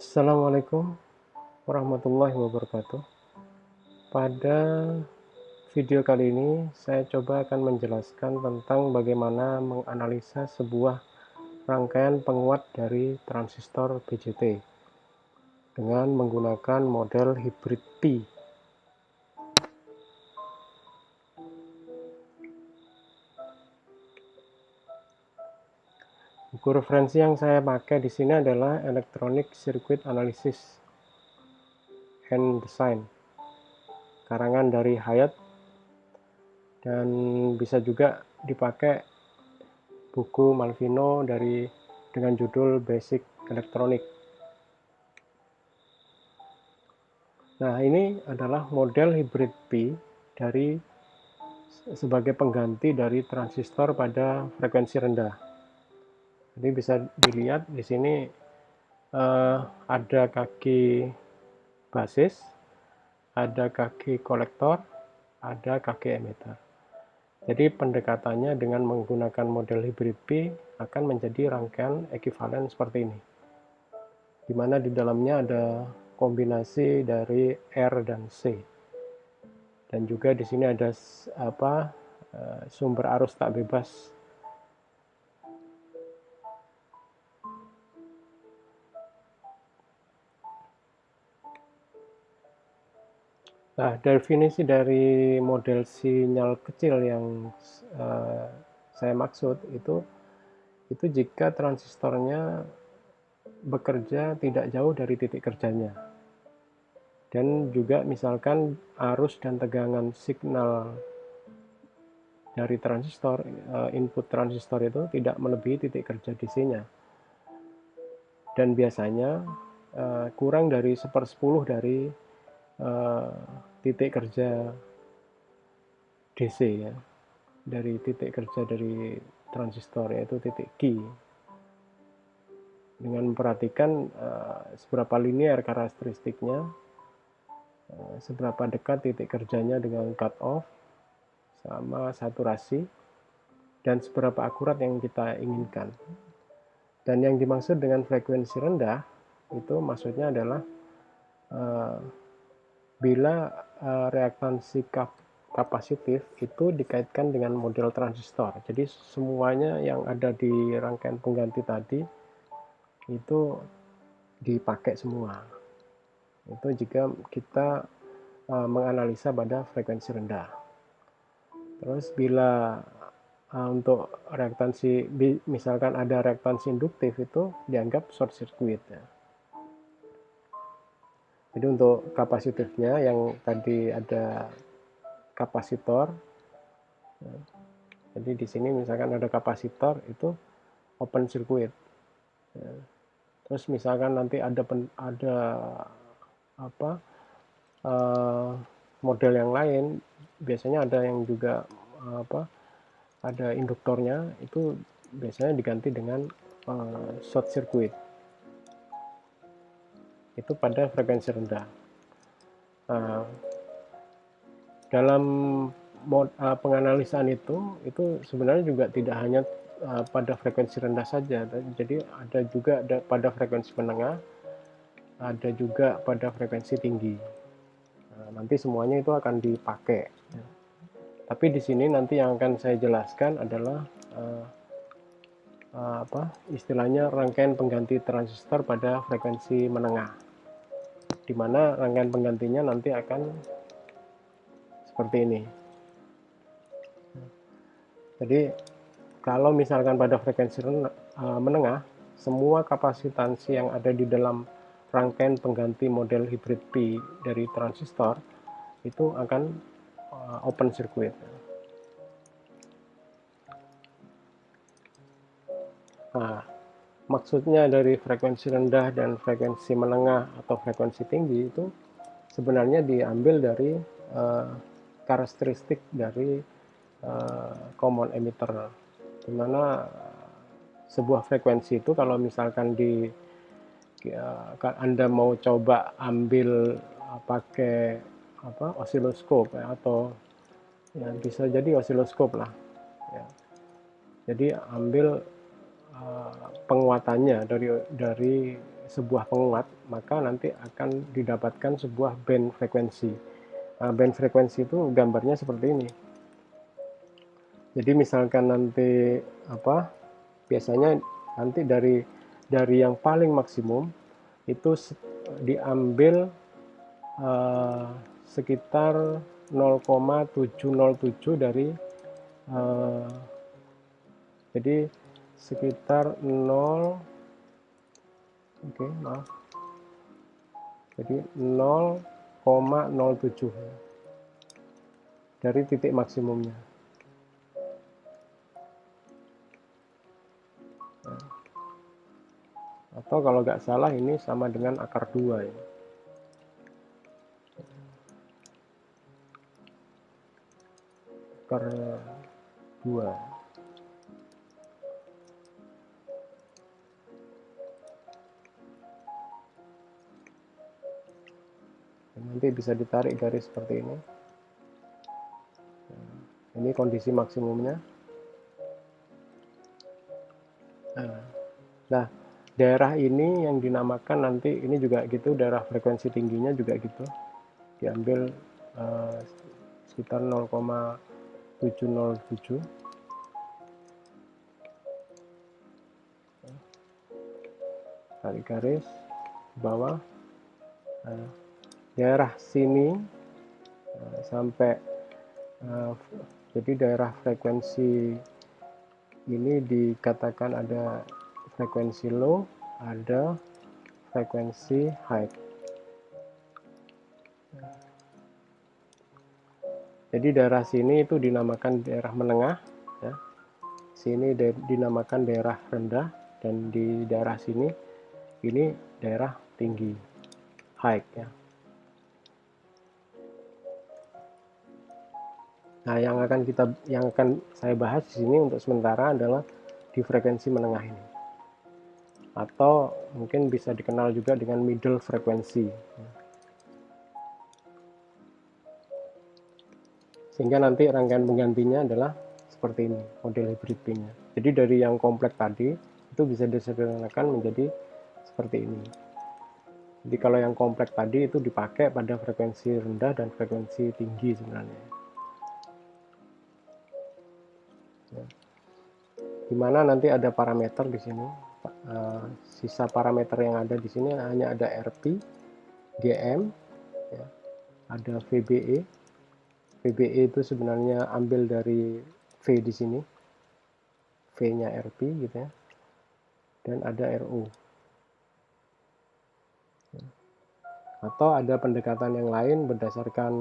Assalamualaikum warahmatullahi wabarakatuh. Pada video kali ini, saya coba akan menjelaskan tentang bagaimana menganalisa sebuah rangkaian penguat dari transistor BJT dengan menggunakan model hybrid Pi. Buku referensi yang saya pakai di sini adalah Electronic Circuit Analysis and Design, karangan dari Hayat, dan bisa juga dipakai buku Malvino dengan judul Basic Electronic. Nah, ini adalah model hybrid Pi sebagai pengganti dari transistor pada frekuensi rendah. Jadi bisa dilihat di sini ada kaki basis, ada kaki kolektor, ada kaki emitter. Jadi pendekatannya dengan menggunakan model hybrid Pi akan menjadi rangkaian ekuivalen seperti ini, di mana di dalamnya ada kombinasi dari R dan C, dan juga di sini ada sumber arus tak bebas. Nah, definisi dari model sinyal kecil yang saya maksud itu jika transistornya bekerja tidak jauh dari titik kerjanya, dan juga misalkan arus dan tegangan signal dari transistor, input transistor itu tidak melebihi titik kerja DC-nya, dan biasanya kurang dari 1/10 dari titik kerja DC, ya, dari titik kerja dari transistor, yaitu titik Q, dengan memperhatikan seberapa linear karakteristiknya, seberapa dekat titik kerjanya dengan cut off sama saturasi, dan seberapa akurat yang kita inginkan. Dan yang dimaksud dengan frekuensi rendah itu maksudnya adalah bila reaktansi kapasitif itu dikaitkan dengan model transistor. Jadi semuanya yang ada di rangkaian pengganti tadi itu dipakai semua. Itu jika kita menganalisa pada frekuensi rendah. Terus bila untuk reaktansi, misalkan ada reaktansi induktif, itu dianggap short circuit, ya. Jadi untuk kapasitifnya yang tadi ada kapasitor, ya. Jadi di sini misalkan ada kapasitor, itu open circuit, ya. Terus misalkan nanti ada model yang lain, biasanya ada yang juga ada induktornya, itu biasanya diganti dengan short circuit, itu pada frekuensi rendah. Nah, dalam penganalisaan itu sebenarnya juga tidak hanya pada frekuensi rendah saja, jadi ada juga pada frekuensi menengah, ada juga pada frekuensi tinggi. Nah, nanti semuanya itu akan dipakai. Tapi di sini nanti yang akan saya jelaskan adalah istilahnya rangkaian pengganti transistor pada frekuensi menengah, di mana rangkaian penggantinya nanti akan seperti ini. Jadi kalau misalkan pada frekuensi menengah, semua kapasitansi yang ada di dalam rangkaian pengganti model hybrid Pi dari transistor itu akan open circuit. Nah, maksudnya dari frekuensi rendah dan frekuensi menengah atau frekuensi tinggi itu sebenarnya diambil dari karakteristik dari common emitter, di mana sebuah frekuensi itu kalau misalkan Anda mau coba ambil pakai osiloskop, ya, atau ya, bisa jadi osiloskop lah, ya. Jadi ambil penguatannya dari sebuah penguat, maka nanti akan didapatkan sebuah band frekuensi. Band frekuensi itu gambarnya seperti ini. Jadi misalkan nanti biasanya nanti dari yang paling maksimum itu diambil sekitar 0,707 dari jadi sekitar 0, oke, maaf, jadi 0,07 dari titik maksimumnya. Atau kalau nggak salah ini sama dengan akar 2 ya. Akar 2. Nanti bisa ditarik garis seperti ini. Ini kondisi maksimumnya. Nah, daerah ini yang dinamakan nanti, ini juga gitu, daerah frekuensi tingginya juga gitu. Diambil sekitar 0,707. Tarik garis bawah. Daerah sini sampai jadi daerah frekuensi ini dikatakan ada frekuensi low, ada frekuensi high. Jadi daerah sini itu dinamakan daerah menengah ya. Sini dinamakan daerah rendah, dan di daerah sini ini daerah tinggi, high ya. Nah, yang akan saya bahas di sini untuk sementara adalah di frekuensi menengah ini, atau mungkin bisa dikenal juga dengan middle frekuensi. Sehingga nanti rangkaian penggantinya adalah seperti ini model hybrid pin-nya. Jadi dari yang kompleks tadi itu bisa disederhanakan menjadi seperti ini. Jadi kalau yang kompleks tadi itu dipakai pada frekuensi rendah dan frekuensi tinggi sebenarnya. Ya. Dimana nanti ada parameter di sini. Sisa parameter yang ada di sini hanya ada RP, GM, ya, ada VBE. VBE itu sebenarnya ambil dari V di sini, V-nya RP gitu ya, dan ada RO. Atau ada pendekatan yang lain berdasarkan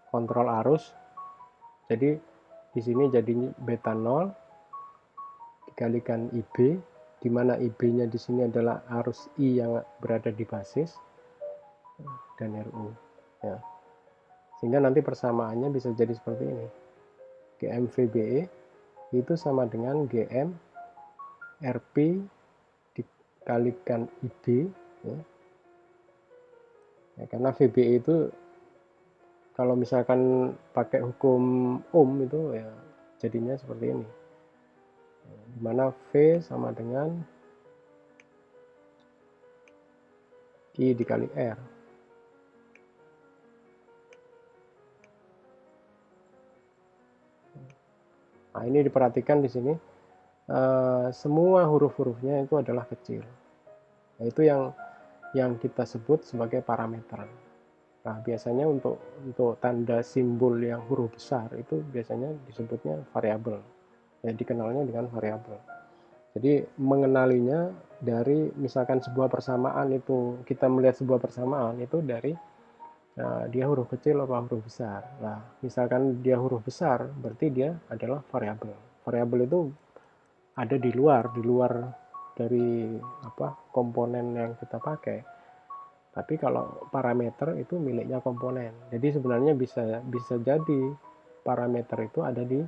kontrol arus. Jadi di sini jadi beta 0 dikalikan IB, di mana IB-nya di sini adalah arus I yang berada di basis, dan RO ya. Sehingga nanti persamaannya bisa jadi seperti ini. GM VBE itu sama dengan GM RP dikalikan IB ya. Ya, karena VBE itu kalau misalkan pakai hukum Ohm itu ya jadinya seperti ini, di mana V sama dengan I dikali R. Nah, ini diperhatikan di sini semua huruf-hurufnya itu adalah kecil. Nah, itu yang kita sebut sebagai parameter. Nah, biasanya untuk tanda simbol yang huruf besar itu biasanya disebutnya variabel. Ya, dikenalnya dengan variabel. Jadi mengenalinya dari misalkan sebuah persamaan itu, kita melihat sebuah persamaan itu dari dia huruf kecil atau huruf besar. Nah, misalkan dia huruf besar, berarti dia adalah variabel. Variabel itu ada di luar dari komponen yang kita pakai. Tapi kalau parameter itu miliknya komponen. Jadi sebenarnya bisa jadi parameter itu ada di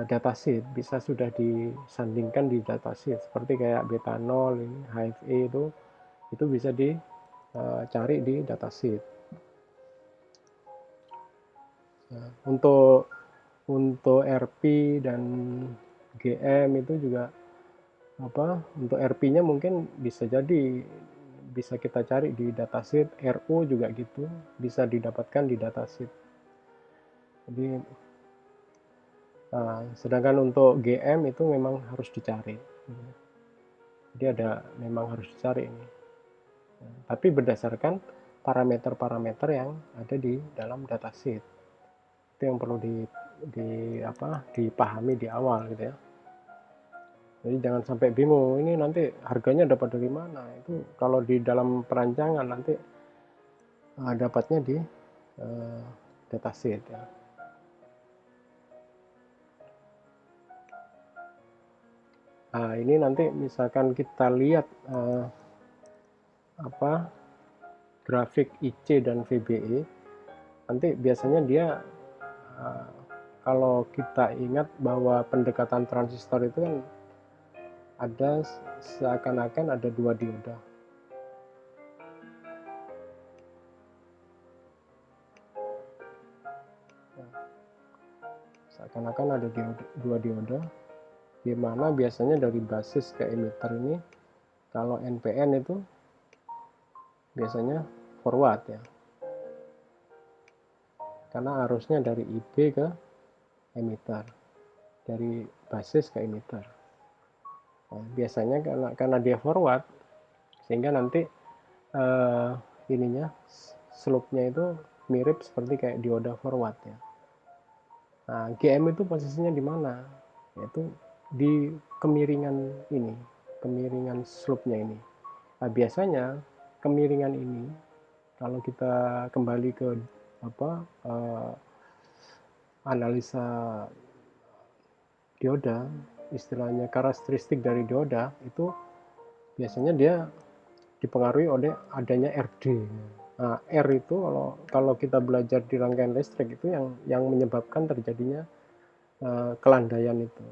datasheet, bisa sudah disandingkan di datasheet, seperti kayak beta 0 ini, HFE itu bisa dicari di datasheet. Nah, untuk RP dan GM itu juga untuk RP-nya mungkin bisa jadi bisa kita cari di datasheet, RO juga gitu, bisa didapatkan di datasheet. Jadi sedangkan untuk GM itu memang harus dicari. Jadi memang harus dicari ini. Tapi berdasarkan parameter-parameter yang ada di dalam datasheet. Itu yang perlu dipahami di awal gitu ya. Jadi jangan sampai bingung, ini nanti harganya dapat dari mana. Itu kalau di dalam perancangan nanti dapatnya di datasheet ya. Nah, ini nanti misalkan kita lihat grafik IC dan VBE, nanti biasanya dia kalau kita ingat bahwa pendekatan transistor itu kan ada seakan-akan ada dua dioda. Seakan-akan ada dua dioda, di mana biasanya dari basis ke emitter ini, kalau NPN itu biasanya forward ya, karena arusnya dari IB ke emitter, dari basis ke emitter. Nah, biasanya karena dia forward, sehingga nanti slope-nya itu mirip seperti kayak dioda forward ya. Nah, GM itu posisinya di mana? Yaitu di kemiringan ini, kemiringan slope-nya ini. Nah, biasanya kemiringan ini kalau kita kembali ke analisa dioda, istilahnya karakteristik dari dioda itu biasanya dia dipengaruhi oleh adanya RD. Nah, R itu kalau kita belajar di rangkaian listrik itu yang menyebabkan terjadinya kelandaian itu.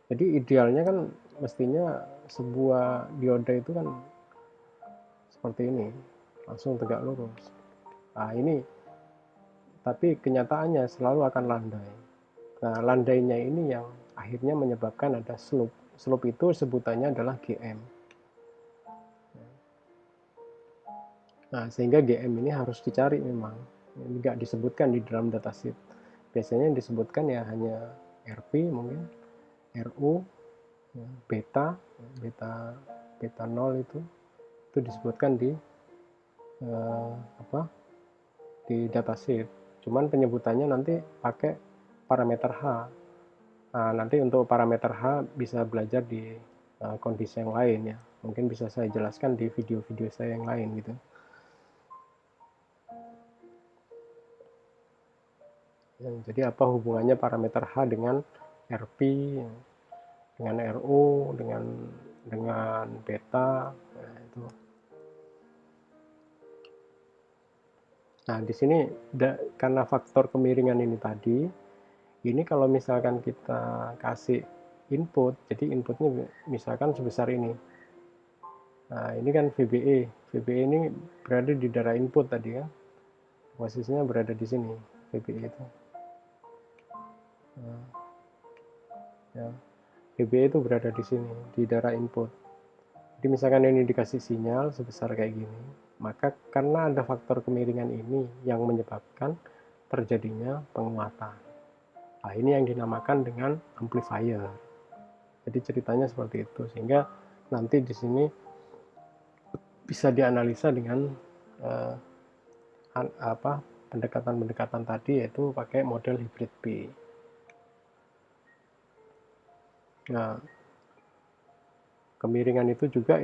Jadi idealnya kan mestinya sebuah dioda itu kan seperti ini, langsung tegak lurus. Nah, ini tapi kenyataannya selalu akan landai. Nah, landainya ini yang akhirnya menyebabkan ada slope. Slope itu sebutannya adalah GM. Nah, sehingga GM ini harus dicari memang. Nggak disebutkan di dalam datasheet. Biasanya yang disebutkan ya hanya RP mungkin, RU, beta, beta 0 itu disebutkan di di datasheet. Cuman penyebutannya nanti pakai parameter H. Nah, nanti untuk parameter H bisa belajar di kondisi yang lain ya. Mungkin bisa saya jelaskan di video-video saya yang lain gitu. Jadi apa hubungannya parameter H dengan RP, dengan RO, dengan beta, nah itu. Nah, di sini karena faktor kemiringan ini tadi, ini kalau misalkan kita kasih input, jadi inputnya misalkan sebesar ini. Nah, ini kan VBE. VBE ini berada di daerah input tadi kan. Posisinya berada di sini, VBE itu. Nah, ya. VBE itu berada di sini, di daerah input. Jadi misalkan ini dikasih sinyal sebesar kayak gini, maka karena ada faktor kemiringan ini yang menyebabkan terjadinya penguatan. Nah, ini yang dinamakan dengan amplifier. Jadi ceritanya seperti itu, sehingga nanti di sini bisa dianalisa dengan pendekatan-pendekatan tadi, yaitu pakai model hybrid P. Nah, kemiringan itu juga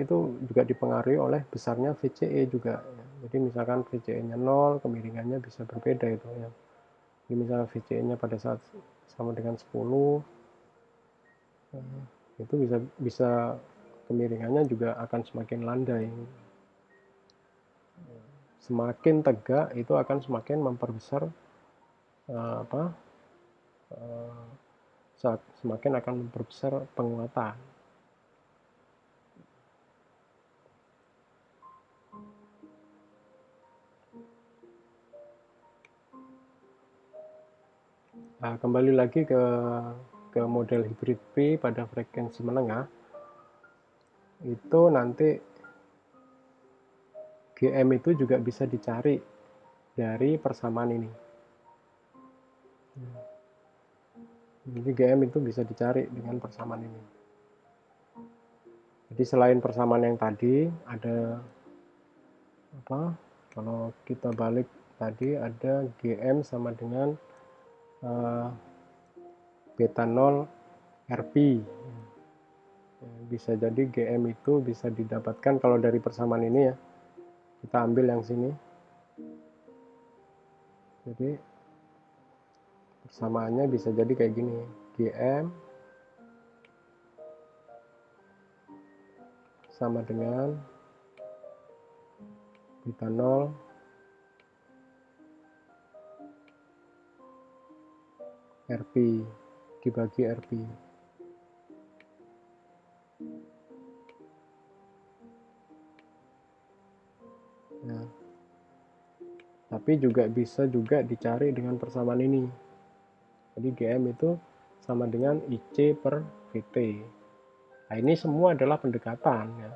dipengaruhi oleh besarnya VCE juga. Jadi misalkan VCE-nya 0, kemiringannya bisa berbeda itu ya. Jadi misalnya VCE-nya pada saat sama dengan 10, itu bisa kemiringannya juga akan semakin landai. Semakin tegak itu akan semakin memperbesar semakin akan memperbesar penguatan. Nah, kembali lagi ke model hybrid P pada frekuensi menengah. itu nanti GM itu juga bisa dicari dari persamaan ini. Jadi GM itu bisa dicari dengan persamaan ini. Jadi selain persamaan yang tadi ada apa? Kalau kita balik tadi ada GM sama dengan beta 0 RP. Bisa jadi GM itu bisa didapatkan kalau dari persamaan ini ya. Kita ambil yang sini. Jadi persamaannya bisa jadi kayak gini. GM sama dengan beta 0 RP dibagi RP. Nah, tapi juga bisa juga dicari dengan persamaan ini. Jadi GM itu sama dengan IC per VT. Nah, ini semua adalah pendekatan ya.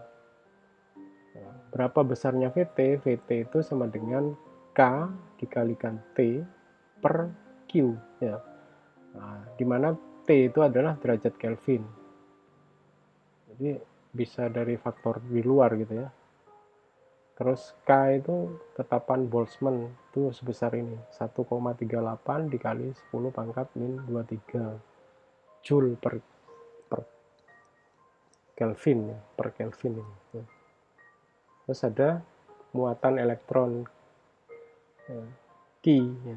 Nah, berapa besarnya VT? VT itu sama dengan K dikalikan T per Q ya. Nah, di mana T itu adalah derajat Kelvin. Jadi bisa dari faktor di luar gitu ya. Terus K itu tetapan Boltzmann itu sebesar ini 1,38 dikali 10 pangkat min 23 Joule per Kelvin ya, per Kelvin ini. Terus ada muatan elektron Q ya.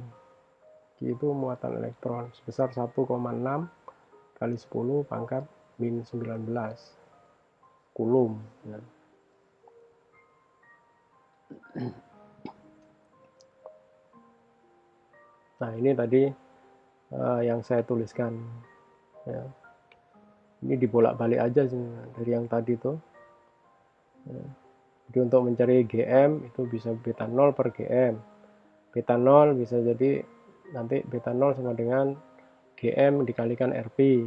Q itu muatan elektron sebesar 1,6 kali 10 pangkat min 19 Coulomb ya. Nah ini tadi yang saya tuliskan ya. Ini dibolak-balik aja sih dari yang tadi tuh ya. Jadi untuk mencari GM itu bisa beta 0 per GM. Beta 0 bisa jadi nanti beta 0 sama dengan GM dikalikan RP.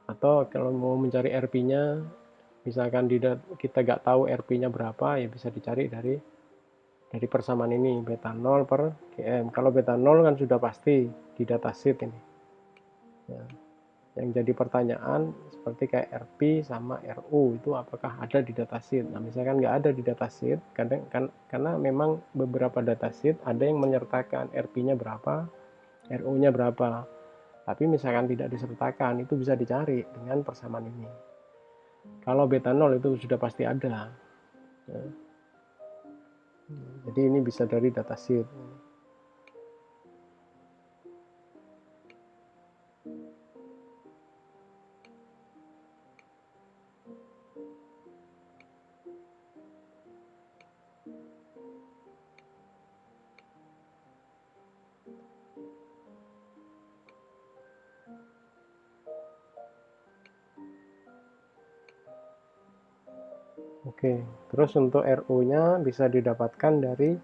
Atau kalau mau mencari RP-nya, misalkan kita nggak tahu RP-nya berapa, ya bisa dicari dari persamaan ini, beta 0 per GM. Kalau beta 0 kan sudah pasti di datasheet ini. Ya. Yang jadi pertanyaan seperti kayak RP sama RU itu apakah ada di datasheet. Nah misalkan nggak ada di datasheet, karena memang beberapa datasheet ada yang menyertakan RP-nya berapa, RU-nya berapa. Tapi misalkan tidak disertakan, itu bisa dicari dengan persamaan ini. Kalau beta 0 itu sudah pasti ada. Ya. Jadi ini bisa dari datasheet. Oke, terus untuk RU-nya bisa didapatkan dari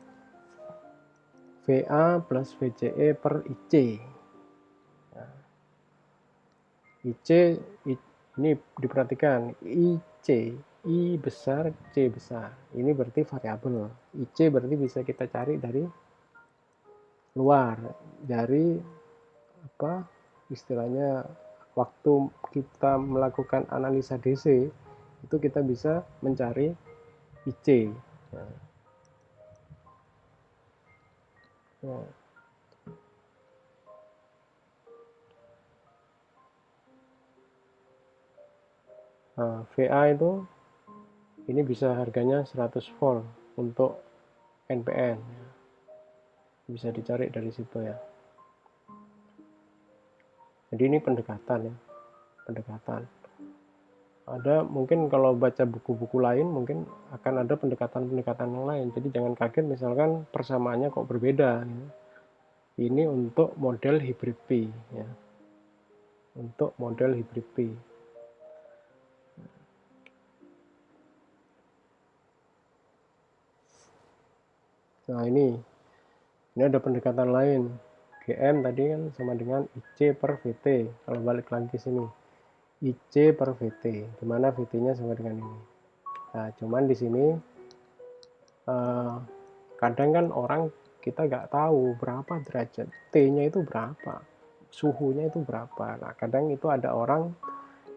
VA plus VCE per IC. Nah, IC ini diperhatikan, IC, I besar, C besar. Ini berarti variabel. IC berarti bisa kita cari dari luar, dari apa istilahnya waktu kita melakukan analisa DC itu kita bisa mencari IC. Nah, VA itu ini bisa harganya 100 volt untuk NPN, bisa dicari dari situ ya. Jadi ini pendekatan ya, pendekatan. Ada mungkin kalau baca buku-buku lain mungkin akan ada pendekatan-pendekatan yang lain. Jadi jangan kaget misalkan persamaannya kok berbeda. Ya. Ini untuk model hybrid P ya. Untuk model hybrid P. Nah ini ada pendekatan lain. GM tadi kan sama dengan IC per VT. Kalau balik lagi ke sini, IC per VT, di mana VT-nya sama dengan ini. Nah, cuman di sini kadang kan orang kita nggak tahu berapa derajat, T-nya itu berapa, suhunya itu berapa. Nah, kadang itu ada orang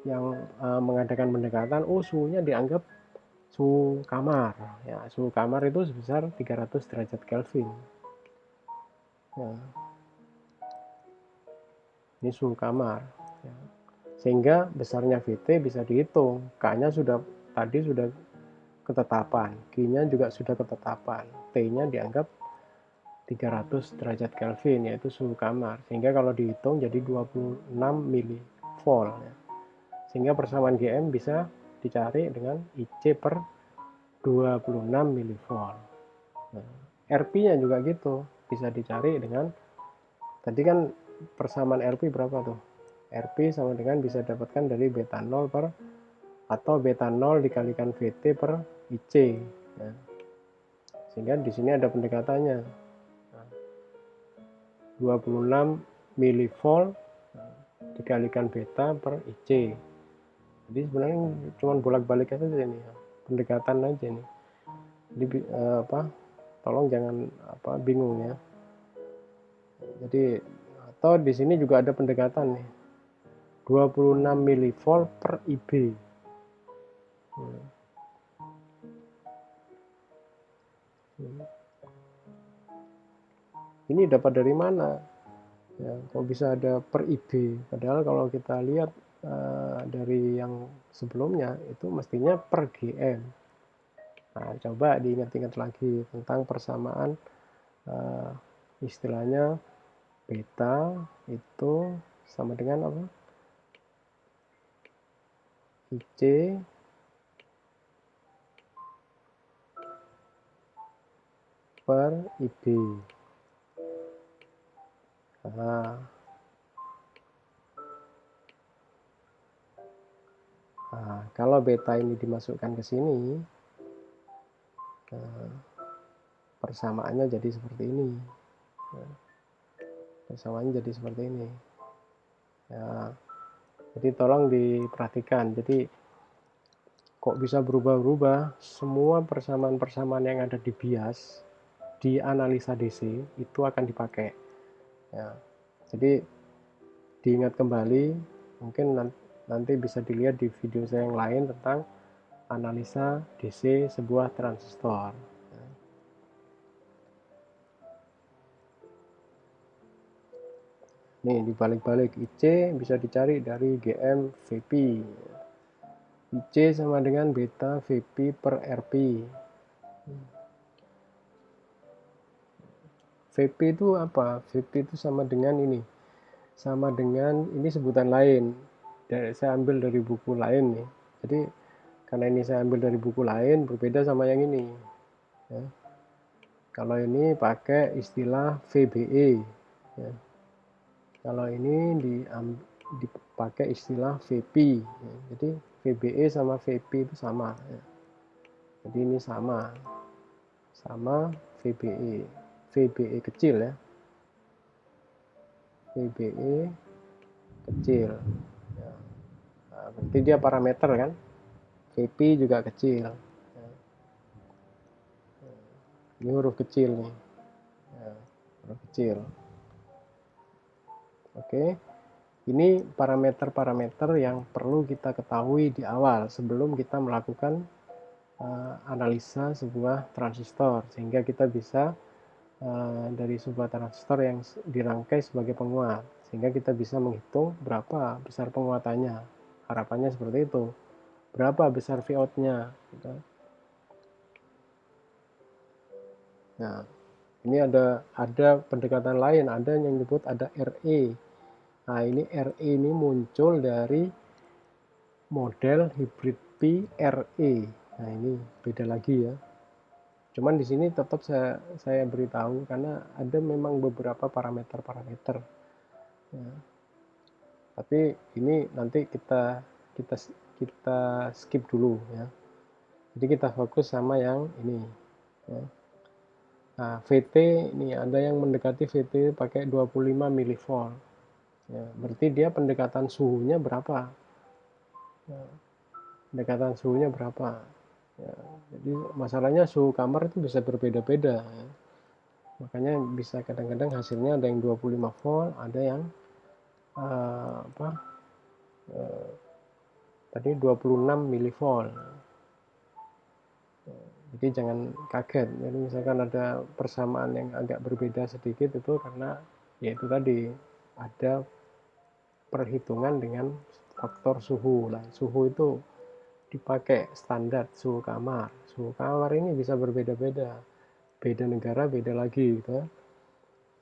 yang mengadakan pendekatan, oh suhunya dianggap suhu kamar. Ya, suhu kamar itu sebesar 300 derajat Kelvin. Ya, ini suhu kamar. Ya. Sehingga besarnya VT bisa dihitung. K-nya tadi sudah ketetapan, Q-nya juga sudah ketetapan, T-nya dianggap 300 derajat Kelvin, yaitu suhu kamar. Sehingga kalau dihitung jadi 26 mV. Ya. Sehingga persamaan Gm bisa dicari dengan IC per 26 mV. Nah, Rp-nya juga gitu, bisa dicari dengan, tadi kan persamaan Rp berapa tuh? Rp sama dengan bisa dapatkan dari beta 0 per, atau beta 0 dikalikan VT per IC. Nah, sehingga di sini ada pendekatannya. Nah, 26 mV dikalikan beta per IC. Jadi sebenarnya cuma bolak-balik aja ini, pendekatan aja nih. Jadi tolong jangan bingung ya. Jadi atau di sini juga ada pendekatan nih, 26 mV per IB. Ini dapat dari mana? Ya, kok bisa ada per IB? Padahal kalau kita lihat dari yang sebelumnya itu mestinya per GM. Nah, coba diingat-ingat lagi tentang persamaan istilahnya beta itu sama dengan apa? IC per IB. Nah, kalau beta ini dimasukkan ke sini, persamaannya jadi seperti ini. Persamaannya jadi seperti ini. Ya, jadi tolong diperhatikan. Jadi kok bisa berubah-ubah? Semua persamaan-persamaan yang ada di bias, di analisa DC itu akan dipakai. Ya, jadi diingat kembali, mungkin nanti bisa dilihat di video saya yang lain tentang analisa DC sebuah transistor. Nih dibalik-balik, IC bisa dicari dari GM VP. IC sama dengan beta VP per RP. VP itu apa? VP itu sama dengan ini. Sama dengan ini sebutan lain. Saya ambil dari buku lain nih. Jadi karena ini saya ambil dari buku lain, berbeda sama yang ini. Ya. Kalau ini pakai istilah VBE. Ya. Kalau ini dipakai istilah VP. Ya. Jadi VBE sama VP itu sama. Ya. Jadi ini sama VBE. VBE kecil ya. VBE kecil. Ya. Nah, berarti dia parameter kan. VP juga kecil. Ya. Ini huruf kecil nih. Ya, huruf kecil. Oke. Ini parameter-parameter yang perlu kita ketahui di awal sebelum kita melakukan analisa sebuah transistor, sehingga kita bisa dari sebuah transistor yang dirangkai sebagai penguat, sehingga kita bisa menghitung berapa besar penguatannya. Harapannya seperti itu. Berapa besar Vout-nya. Gitu. Nah, ini ada pendekatan lain, ada yang disebut ada RE. Nah, ini RE ini muncul dari model hybrid P RE. Nah, ini beda lagi ya. Cuman di sini tetap saya beritahu karena ada memang beberapa parameter-parameter. Ya. Tapi ini nanti kita skip dulu ya. Jadi kita fokus sama yang ini. Ya. Nah, VT ini ada yang mendekati VT pakai 25 mV. Ya, berarti dia pendekatan suhunya berapa? Ya, pendekatan suhunya berapa. Ya, jadi masalahnya suhu kamar itu bisa berbeda-beda. Ya. Makanya bisa kadang-kadang hasilnya ada yang 25 volt, ada yang apa tadi 26 milivolt. Jadi jangan kaget. Jadi misalkan ada persamaan yang agak berbeda sedikit itu karena yaitu tadi ada perhitungan dengan faktor suhu. Nah, suhu itu dipakai standar suhu kamar. Suhu kamar ini bisa berbeda-beda. Beda negara beda lagi gitu.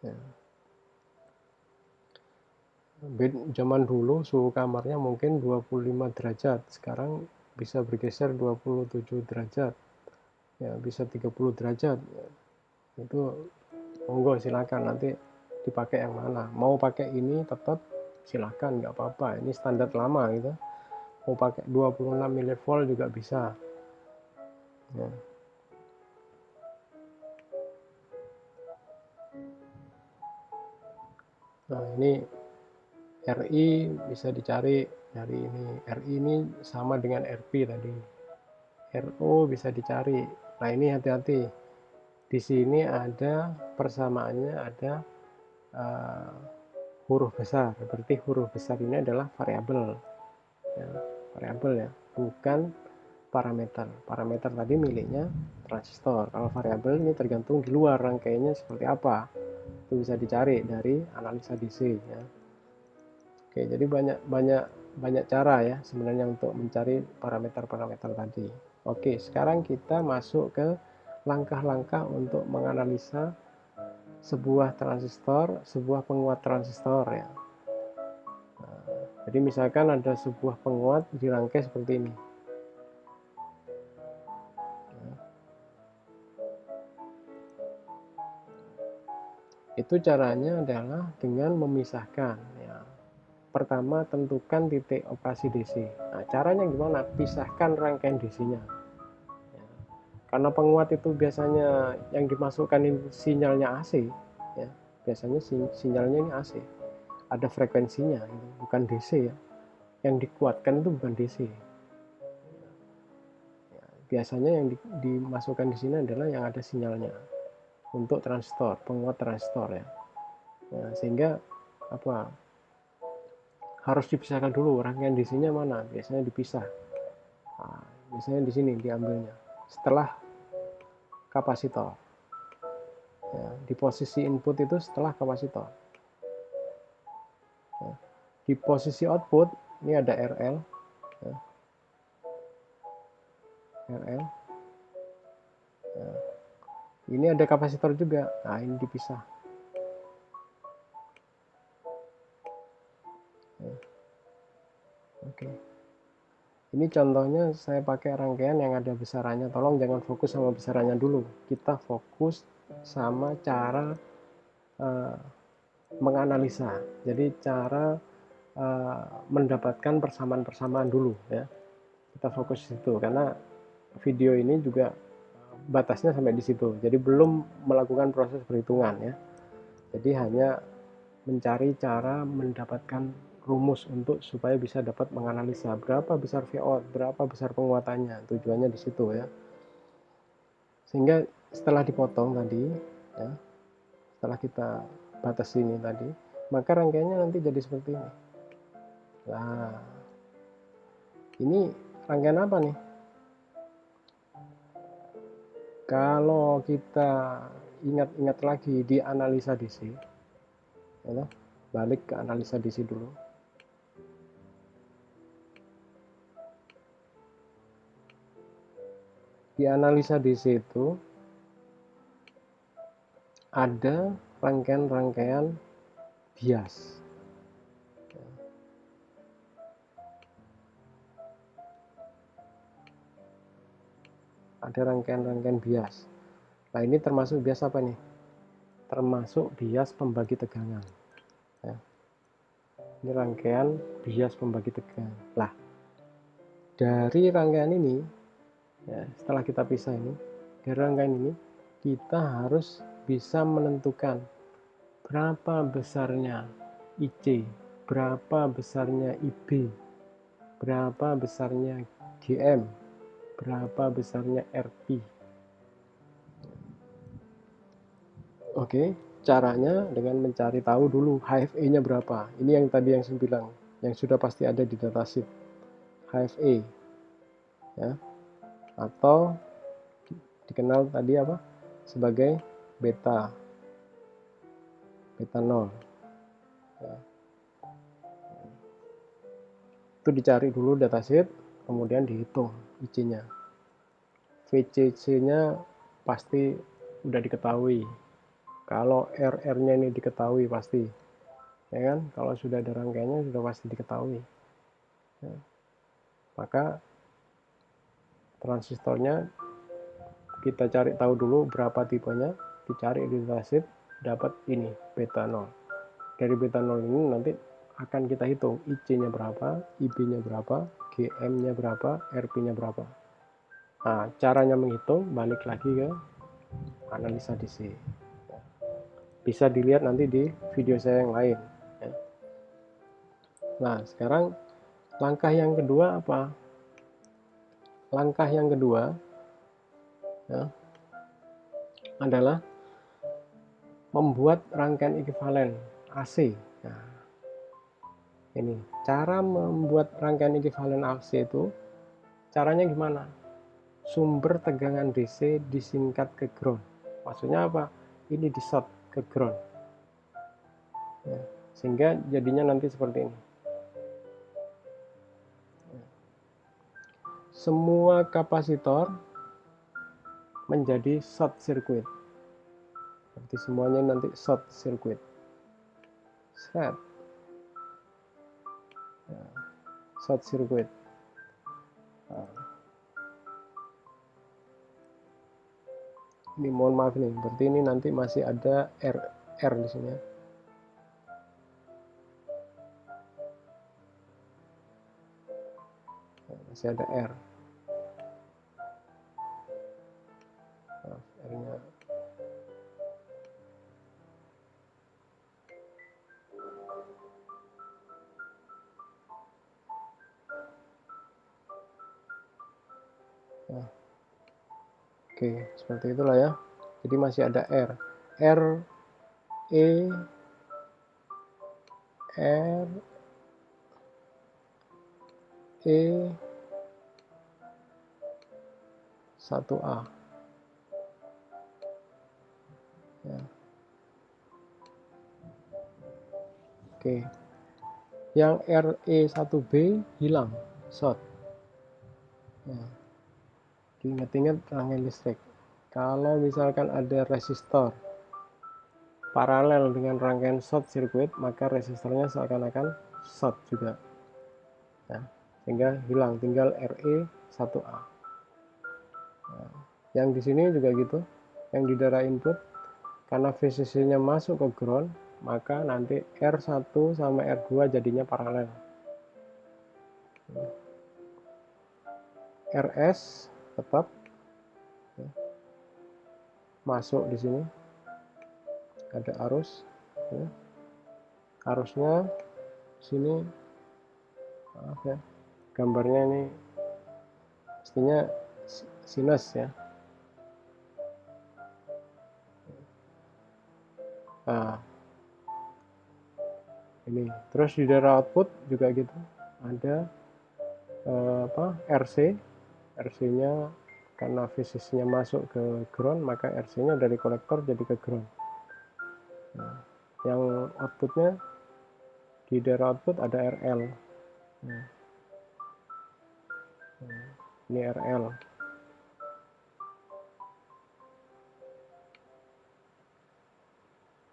Ya. Zaman dulu suhu kamarnya mungkin 25 derajat, sekarang bisa bergeser 27 derajat, ya bisa 30 derajat. Itu monggo silakan nanti dipakai yang mana. Mau pakai ini tetap silakan, nggak apa-apa. Ini standar lama gitu. Mau pakai 26 milivolt juga bisa. Ya. Nah ini RI bisa dicari dari ini. RI ini sama dengan RP tadi. RO bisa dicari. Nah ini hati-hati. Di sini ada persamaannya, ada uh, huruf besar. Berarti huruf besar ini adalah variabel. Ya, variabel ya, bukan parameter. Parameter tadi miliknya transistor. Kalau variabel ini tergantung di luar rangkaiannya seperti apa. Itu bisa dicari dari analisa DC ya. Oke, jadi banyak cara ya sebenarnya untuk mencari parameter-parameter tadi. Oke, sekarang kita masuk ke langkah-langkah untuk menganalisa sebuah transistor, sebuah penguat transistor ya. Nah, jadi misalkan ada sebuah penguat dirangkai seperti ini. Itu caranya adalah dengan memisahkan ya. Pertama tentukan titik operasi DC. Nah, caranya gimana? Pisahkan rangkaian DC-nya. Ya. Karena penguat itu biasanya yang dimasukkan sinyalnya AC ya. Biasanya sinyalnya ini AC. Ada frekuensinya, bukan DC ya. Yang dikuatkan itu bukan DC. Ya, biasanya yang dimasukkan di sini adalah yang ada sinyalnya untuk transistor, penguat transistor ya. Nah, sehingga apa? Harus dipisahkan dulu rangkaian DC-nya mana. Biasanya dipisah. Nah, biasanya di sini diambilnya. Setelah kapasitor. Ya, di posisi input itu setelah kapasitor. Ya, di posisi output ini ada RL. Ya, RL. Ya, ini ada kapasitor juga. Nah, ini dipisah. Ya, oke. Ini contohnya saya pakai rangkaian yang ada besarannya. Tolong jangan fokus sama besarannya dulu. Kita fokus sama cara menganalisa. Jadi cara mendapatkan persamaan-persamaan dulu ya. Kita fokus di situ karena video ini juga batasnya sampai di situ. Jadi belum melakukan proses perhitungan ya. Jadi hanya mencari cara mendapatkan rumus untuk supaya bisa dapat menganalisa berapa besar Vout, berapa besar penguatannya. Tujuannya di situ ya. Sehingga setelah dipotong tadi ya, setelah kita batas ini tadi, maka rangkaiannya nanti jadi seperti ini. Nah, ini rangkaian apa nih? Kalau kita ingat-ingat lagi di analisa DC, ya, balik ke analisa DC dulu. Di analisa DC itu ada rangkaian-rangkaian bias. Ada rangkaian-rangkaian bias. Nah ini termasuk bias apa nih? Termasuk bias pembagi tegangan. Ya. Ini rangkaian bias pembagi tegangan. Lah, dari rangkaian ini, ya, setelah kita pisah ini, dari rangkaian ini, kita harus bisa menentukan berapa besarnya IC, berapa besarnya IB, berapa besarnya GM, berapa besarnya RP. Oke, caranya dengan mencari tahu dulu HFE-nya berapa. Ini yang tadi yang saya bilang, yang sudah pasti ada di datasheet. HFE, ya, atau dikenal tadi apa? Sebagai beta 0. Ya. Itu dicari dulu datasheet, kemudian dihitung IC-nya. VCC-nya pasti udah diketahui. Kalau RR-nya ini diketahui pasti, ya kan? Kalau sudah ada rangkaiannya sudah pasti diketahui. Ya. Maka transistornya kita cari tahu dulu berapa tipenya, dicari di datasheet, dapat ini beta 0. Dari beta 0 ini nanti akan kita hitung IC-nya berapa, IB-nya berapa, GM-nya berapa, RP-nya berapa. Nah, caranya menghitung balik lagi ke analisa DC. Bisa dilihat nanti di video saya yang lain. Nah, sekarang langkah yang kedua apa? Langkah yang kedua ya, adalah membuat rangkaian ekuivalen AC. Nah, ini cara membuat rangkaian ekuivalen AC itu caranya gimana? Sumber tegangan DC disingkat ke ground. Maksudnya apa? Ini di short ke ground. Ya, sehingga jadinya nanti seperti ini. Semua kapasitor menjadi short circuit. Berarti semuanya nanti short circuit. Set. Ya, short circuit. Nah, ini mohon maaf nih, berarti ini nanti masih ada R di sini ya. Masih ada R. Nah, R-nya. Nah, oke, seperti itulah ya. Jadi masih ada R. R, E, R, E, 1A. Ya. Oke. Yang RE1B hilang, short. Ya. Ingat-ingat rangkaian listrik. Kalau misalkan ada resistor paralel dengan rangkaian short circuit, maka resistornya seakan-akan short juga. Ya. Sehingga hilang, tinggal RE1A. Nah, yang di sini juga gitu, yang di daerah input, karena VCC-nya masuk ke ground, maka nanti R1 sama R2 jadinya paralel. RS tetap ya, masuk di sini, ada arus ya. Arusnya sini, maaf ya, gambarnya ini mestinya sinus ya. Nah, ini terus di daerah output juga gitu, ada RC-nya karena VCC-nya masuk ke ground, maka RC-nya dari kolektor jadi ke ground. Nah, yang outputnya di daerah output ada RL. Nah, ini RL.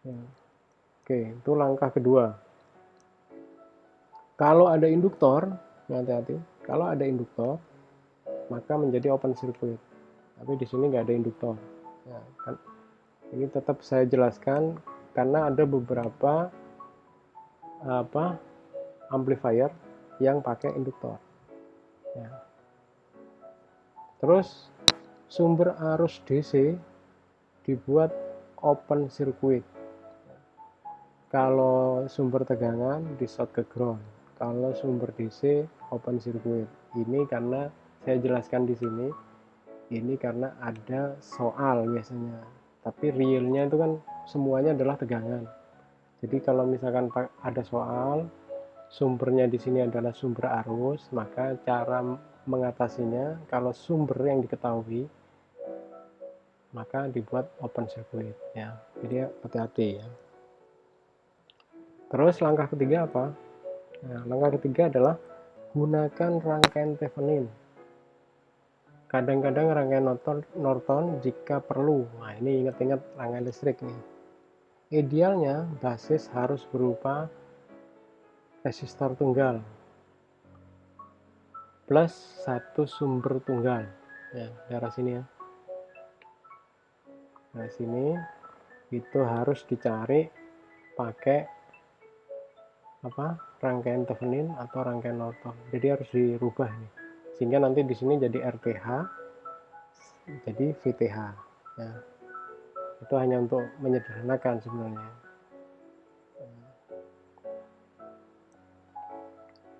Ya. Oke, itu langkah kedua. Kalau ada induktor, hati-hati. Kalau ada induktor, maka menjadi open circuit. Tapi di sini nggak ada induktor. Ya, kan? Ini tetap saya jelaskan karena ada beberapa amplifier yang pakai induktor. Ya. Terus sumber arus DC dibuat open circuit. Kalau sumber tegangan di short ke ground, kalau sumber DC open circuit. Ini karena saya jelaskan di sini, ini karena ada soal biasanya. Tapi realnya itu kan semuanya adalah tegangan. Jadi kalau misalkan ada soal, sumbernya di sini adalah sumber arus, maka cara mengatasinya kalau sumber yang diketahui, maka dibuat open circuit ya. Jadi hati-hati ya. Terus langkah ketiga apa? Nah, langkah ketiga adalah gunakan rangkaian Thevenin. Kadang-kadang rangkaian Norton jika perlu. Nah, ini ingat-ingat rangkaian listrik nih. Idealnya basis harus berupa resistor tunggal plus satu sumber tunggal. Ya, daerah sini ya. Nah, sini itu harus dicari pakai apa? Rangkaian Thevenin atau rangkaian Norton. Jadi harus dirubah nih. Sehingga nanti di sini jadi RTH, jadi VTH. Ya. Itu hanya untuk menyederhanakan sebenarnya.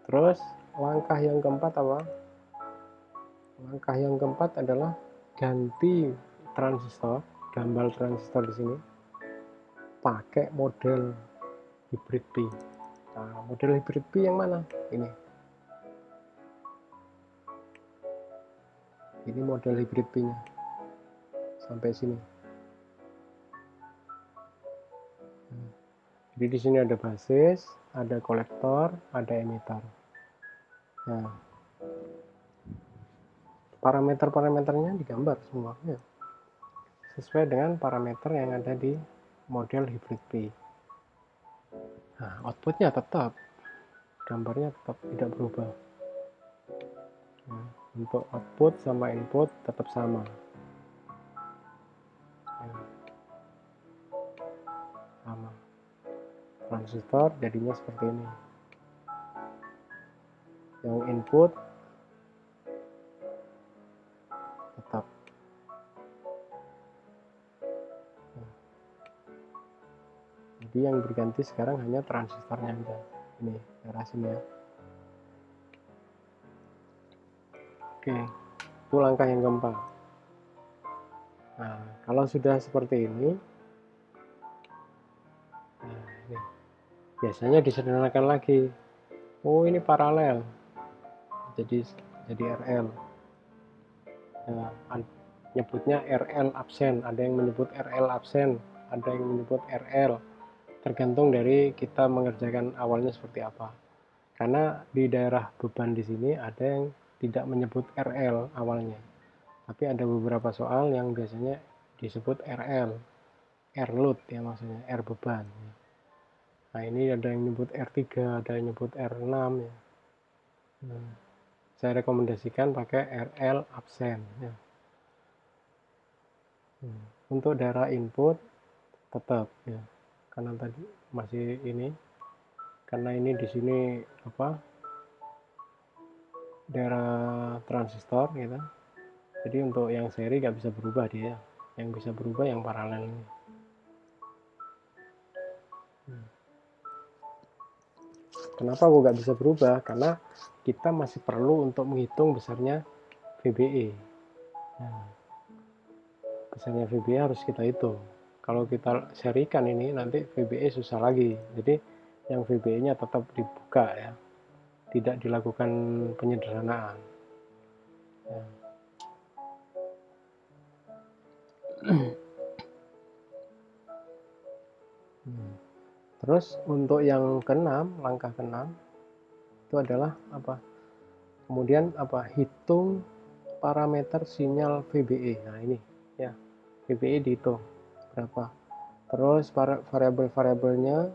Terus langkah yang keempat apa? Langkah yang keempat adalah ganti transistor, gambar transistor di sini pakai model hybrid P. Nah, model hybrid P yang mana? Ini model hybrid P-nya. Sampai sini. Jadi di sini ada basis, ada kolektor, ada emitter. Nah, parameter-parameternya digambar semuanya sesuai dengan parameter yang ada di model hybrid P. Nah, outputnya tetap, gambarnya tetap tidak berubah. Nah, untuk output sama input tetap sama. Nah, sama. Transistor jadinya seperti ini. Yang input tetap. Nah, jadi yang berganti sekarang hanya transistornya aja. Ini daerah sini ya. Oke, itu langkah yang keempat. Nah, kalau sudah seperti ini, nah ini biasanya disederhanakan lagi. Oh, ini paralel, jadi RL. Nah, nyebutnya RL absen, ada yang menyebut RL absen, ada yang menyebut RL, tergantung dari kita mengerjakan awalnya seperti apa. Karena di daerah beban di sini ada yang tidak menyebut RL awalnya, tapi ada beberapa soal yang biasanya disebut RL, R load ya, maksudnya R beban. Nah, ini ada yang nyebut R3, ada yang nyebut R6 ya. Nah, saya rekomendasikan pakai RL absen ya. Untuk daerah input tetap ya, karena tadi masih ini, karena ini di sini apa, daerah transistor gitu. Jadi untuk yang seri nggak bisa berubah dia, yang bisa berubah yang paralel ini. Kenapa kok nggak bisa berubah? Karena kita masih perlu untuk menghitung besarnya VBE. Nah, besarnya VBE harus kita hitung. Kalau kita serikan ini nanti VBE susah lagi. Jadi yang VBE-nya tetap dibuka ya, tidak dilakukan penyederhanaan. Ya. Terus untuk yang keenam, langkah keenam itu adalah apa? Kemudian apa? Hitung parameter sinyal VBE. Nah, ini ya, VBE dihitung berapa. Terus variabel-variabelnya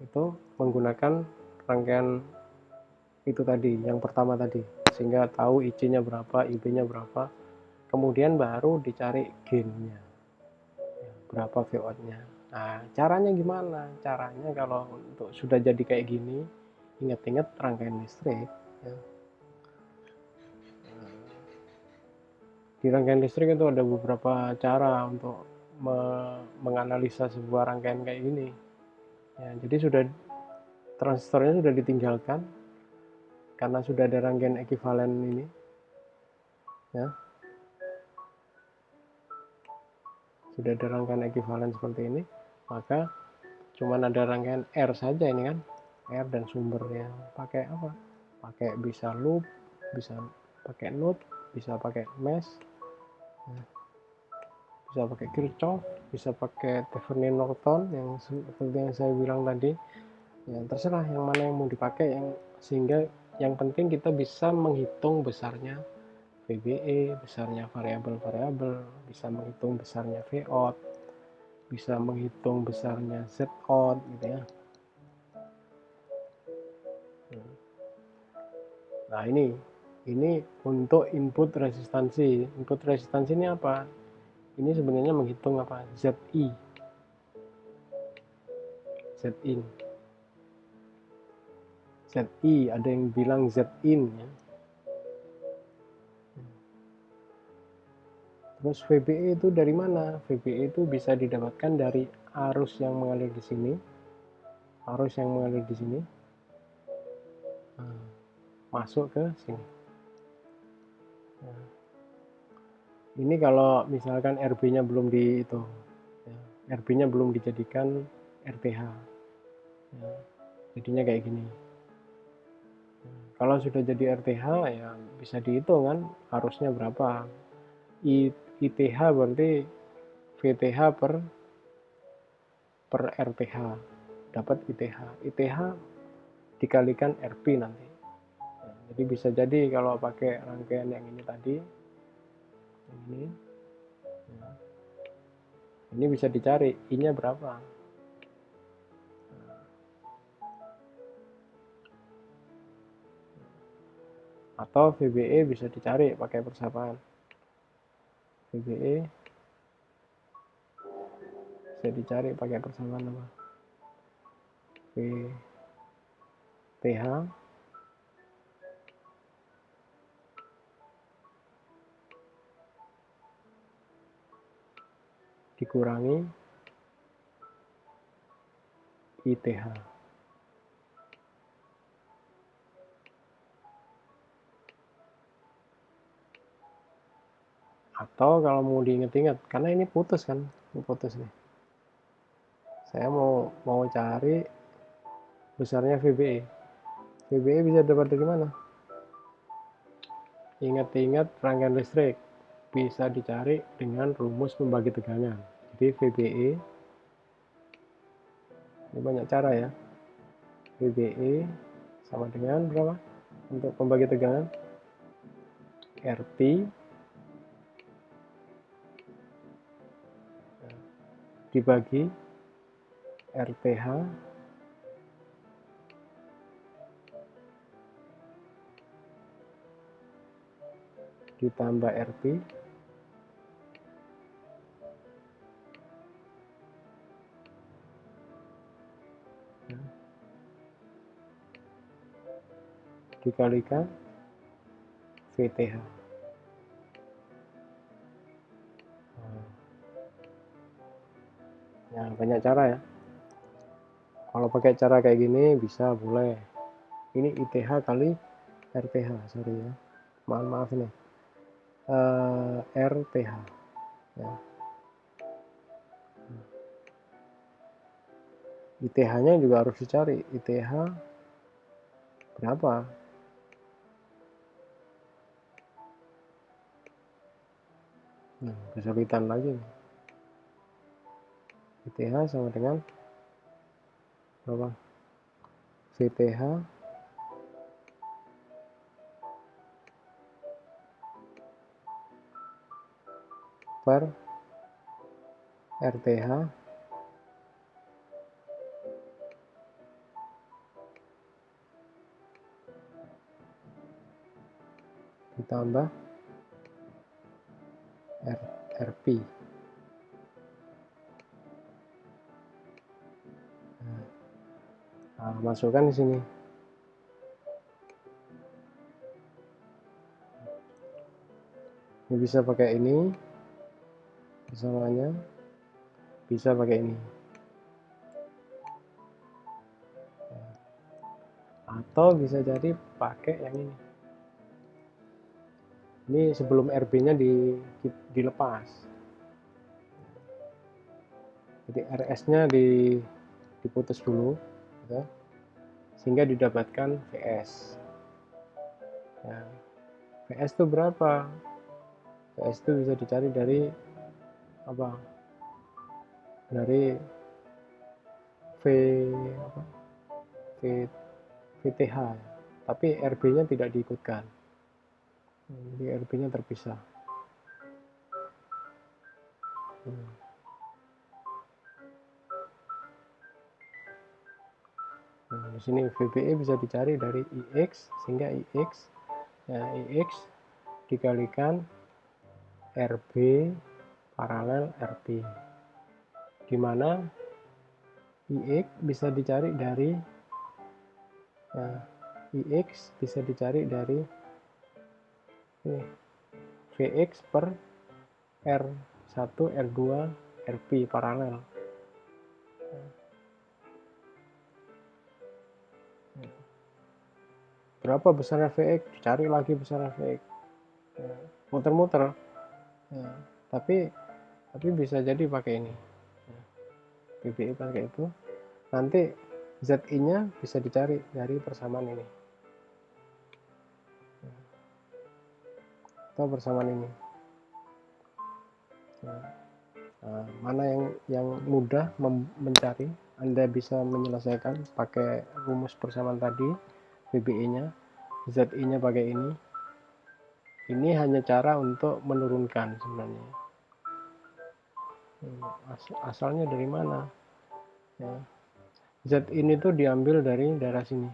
itu menggunakan rangkaian itu tadi, yang pertama tadi, sehingga tahu IC-nya berapa, IB-nya berapa. Kemudian baru dicari gain-nya, berapa VO-nya. Nah, caranya gimana? Caranya kalau untuk sudah jadi kayak gini, ingat-ingat rangkaian listrik ya. Di rangkaian listrik itu ada beberapa cara untuk menganalisa sebuah rangkaian kayak gini ya. Jadi sudah transistornya sudah ditinggalkan, karena sudah ada rangkaian ekuivalen ini ya, sudah ada rangkaian ekuivalen seperti ini, maka cuman ada rangkaian R saja ini kan, R dan sumbernya pakai apa, pakai bisa loop, bisa pakai node, bisa pakai mesh, bisa pakai Kirchhoff, bisa pakai Thevenin Norton yang seperti yang saya bilang tadi ya, terserah yang mana yang mau dipakai, yang sehingga yang penting kita bisa menghitung besarnya VBE, besarnya variabel-variabel, bisa menghitung besarnya Vout, bisa menghitung besarnya Zout gitu ya. Nah ini untuk input resistansi. Input resistansi ini apa? Ini sebenarnya menghitung apa? ZI, Zin, ZI, ada yang bilang Zin ya. Terus VBE itu dari mana? VBE itu bisa didapatkan dari arus yang mengalir di sini, arus yang mengalir di sini, masuk ke sini. Nah, ini kalau misalkan RB-nya belum di itu, ya, RB-nya belum dijadikan RTH, ya, jadinya kayak gini. Kalau sudah jadi RTH ya bisa dihitung kan arusnya berapa. ITH berarti VTH per RTH, dapat ITH. ITH dikalikan RP nanti. Nah, jadi bisa jadi kalau pakai rangkaian yang ini tadi, ini, ya, ini bisa dicari I-nya berapa. Atau VBE bisa dicari pakai persamaan. VBE bisa dicari pakai persamaan apa? VTH dikurangi ITH. Atau kalau mau diingat-ingat, karena ini putus kan, ini putus nih. Saya mau cari besarnya VBE. VBE bisa dapat dari mana? Ingat-ingat rangkaian listrik bisa dicari dengan rumus pembagi tegangan. Jadi VBE ini banyak cara ya. VBE sama dengan berapa untuk pembagi tegangan? RT dibagi RTH ditambah RP dikalikan VTH. Ya, banyak cara ya. Kalau pakai cara kayak gini bisa boleh. Ini ITH kali RTH, sorry ya. Maaf nih. RTH ya. ITH-nya juga harus dicari. ITH berapa? Nah, kesulitan lagi nih. ITH sama dengan berapa? VTH per RTH ditambah RP. Nah, masukkan di sini. Ini bisa pakai ini persamaannya, bisa pakai ini. atau bisa jadi pakai yang ini sebelum RB-nya dilepas, jadi RS-nya diputus dulu gitu, sehingga didapatkan VS. Ya, VS itu berapa? VS itu bisa dicari dari apa? Dari V apa? V VTH, tapi RB-nya tidak diikutkan. Jadi RB-nya terpisah. Nah, di sini VBE bisa dicari dari IX, sehingga IX, ya IX dikalikan RB paralel RB, di mana IX bisa dicari dari IX bisa dicari dari ini, VX per R1 R2 RB paralel. Berapa besarnya VX, dicari lagi besarnya VX, ya, muter-muter, ya, tapi bisa jadi pakai ini, ya, PBE pakai itu. Nanti ZI nya bisa dicari dari persamaan ini, ya, atau persamaan ini. Nah, mana yang mudah mencari, Anda bisa menyelesaikan pakai rumus persamaan tadi, PBE nya, ZI nya pakai ini. Ini hanya cara untuk menurunkan sebenarnya. Asalnya dari mana? Ya. Z ini tuh diambil dari daerah sini.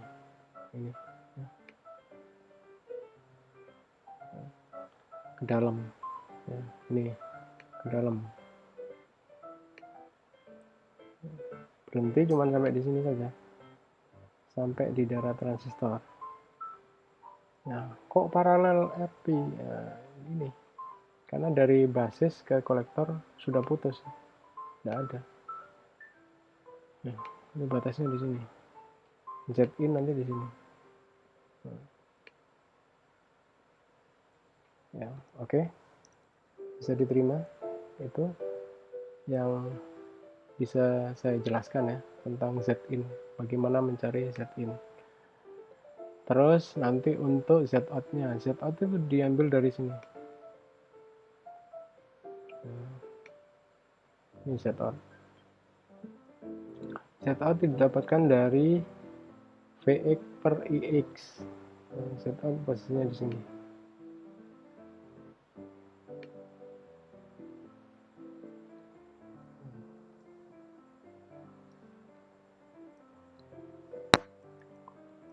Ini. Ke dalam. Ya, ini ke dalam. Berhenti cuma sampai di sini saja. Sampai di daerah transistor. Nah, kok paralel RP? Ya, ini. Karena dari basis ke kolektor sudah putus. Tidak ada. Nah, ini batasnya di sini. ZIN nanti di sini. Ya, oke. Bisa diterima. Itu yang bisa saya jelaskan ya tentang ZIN. Bagaimana mencari ZIN. Terus nanti untuk Z-out-nya, Z-out itu diambil dari sini. Ini Z-out. Z-out didapatkan dari Vx per Ix. Z-out posisinya di sini.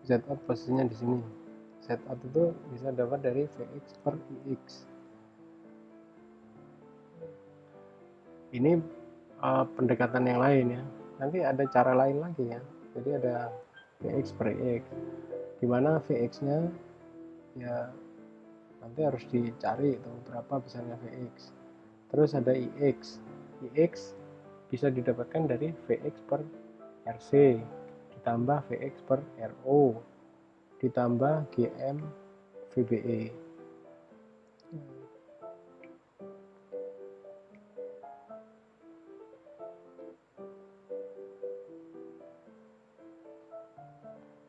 Z-out posisinya di sini. Z-out itu bisa dapat dari Vx per Ix. Ini pendekatan yang lain ya. Nanti ada cara lain lagi ya. Jadi ada Vx per Ix, dimana Vx-nya ya nanti harus dicari itu berapa besarnya Vx. Terus ada Ix. Ix bisa didapatkan dari Vx per Rc ditambah Vx per Ro ditambah Gm VBE.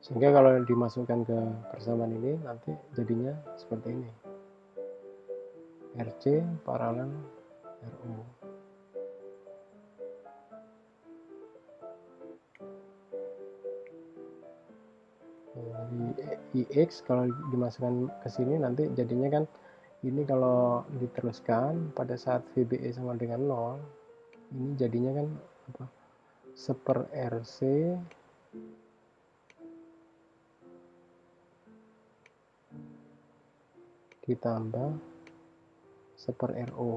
Sehingga kalau dimasukkan ke persamaan ini nanti jadinya seperti ini. Rc paralel Ro. Jadi Ix kalau dimasukkan ke sini nanti jadinya kan ini kalau diteruskan pada saat VBE sama dengan 0, ini jadinya kan apa? 1/Rc ditambah 1/Ro.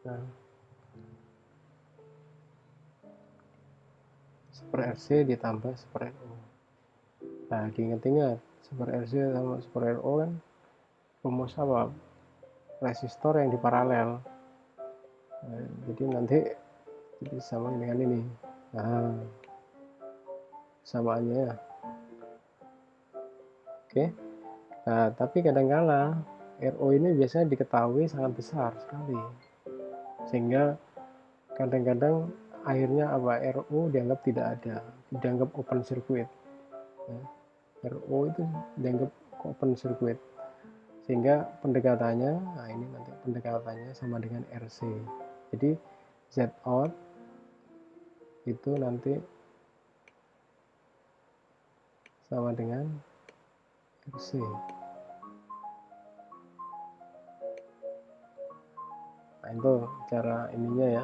Nah, 1/Rc ditambah 1/Ro. Nah, diingat-ingat 1/Rc sama 1/Ro kan rumus apa? Resistor yang diparalel. Nah, jadi nanti jadi sama dengan ini. Nah, samaannya ya. Oke. Nah, tapi kadang-kala RO ini biasanya diketahui sangat besar sekali, sehingga kadang-kadang akhirnya apa, RO dianggap tidak ada, dianggap open circuit ya. RO itu dianggap open circuit, sehingga pendekatannya, nah ini nanti pendekatannya sama dengan RC. Jadi Z out itu nanti sama dengan RC. Nah itu cara ininya ya.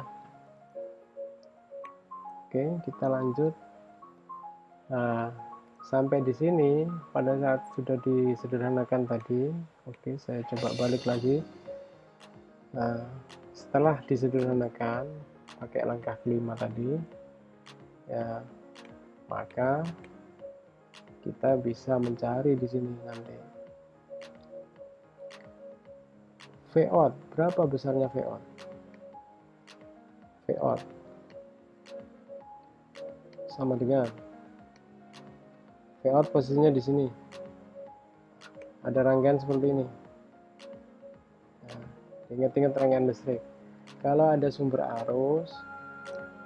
Oke, kita lanjut. Nah, sampai di sini pada saat sudah disederhanakan tadi, oke, saya coba balik lagi. Nah, setelah disederhanakan pakai langkah kelima tadi, ya, maka kita bisa mencari di sini nanti Vout. Berapa besarnya Vout? Vout sama dengan Vout posisinya di sini. Ada rangkaian seperti ini. Nah, ingat-ingat rangkaian listrik. Kalau ada sumber arus,